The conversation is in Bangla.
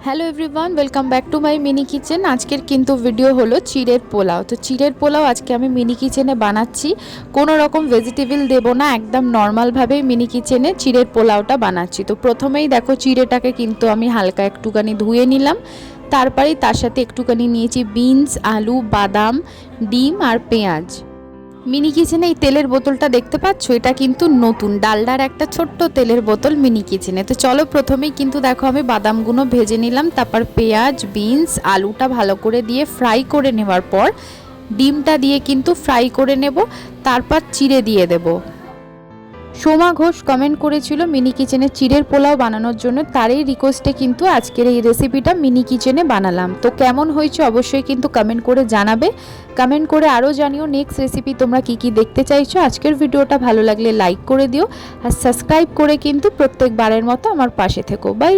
Hello everyone, welcome back to my mini kitchen. আজকের কিন্তু ভিডিও হলো চিড়ের পোলাও। তো চিড়ের পোলাও আজকে আমি মিনি কিচেনে বানাচ্ছি। কোনো রকম ভেজিটেবল দেবো না, একদম নর্মালভাবেই মিনি কিচেনে চিড়ের পোলাওটা বানাচ্ছি। তো প্রথমেই দেখো চিড়েটাকে কিন্তু আমি হালকা একটুখানি ধুয়ে নিলাম। তারপরেই তার সাথে একটুখানি নিয়েছি বিনস, আলু, বাদাম, ডিম আর পেঁয়াজ। মিনি কিচেনে এই তেলের বোতলটা দেখতে পাচ্ছ, এটা কিন্তু নতুন ডালডার একটা ছোট্ট তেলের বোতল মিনি কিচেনে। তো চলো প্রথমেই কিন্তু দেখো আমি বাদামগুলো ভেজে নিলাম, তারপর পেঁয়াজ, বিনস, আলুটা ভালো করে দিয়ে ফ্রাই করে নেওয়ার পর ডিমটা দিয়ে কিন্তু ফ্রাই করে নেব, তারপর চিড়ে দিয়ে দেব। সোমা ঘোষ কমেন্ট করেছিল মিনি কিচেনে চিড়ের পোলাও বানানোর জন্য, তারই রিকোয়েস্টে কিন্তু আজকের এই রেসিপিটা মিনি কিচেনে বানালাম। তো কেমন হয়েছে অবশ্যই কিন্তু কমেন্ট করে জানাবে। কমেন্ট করে আরও জানিও নেক্সট রেসিপি তোমরা কি কি দেখতে চাইছো। আজকের ভিডিওটা ভালো লাগলে লাইক করে দিও আর সাবস্ক্রাইব করে কিন্তু প্রত্যেকবারের মতো আমার পাশে থেকো। বাই।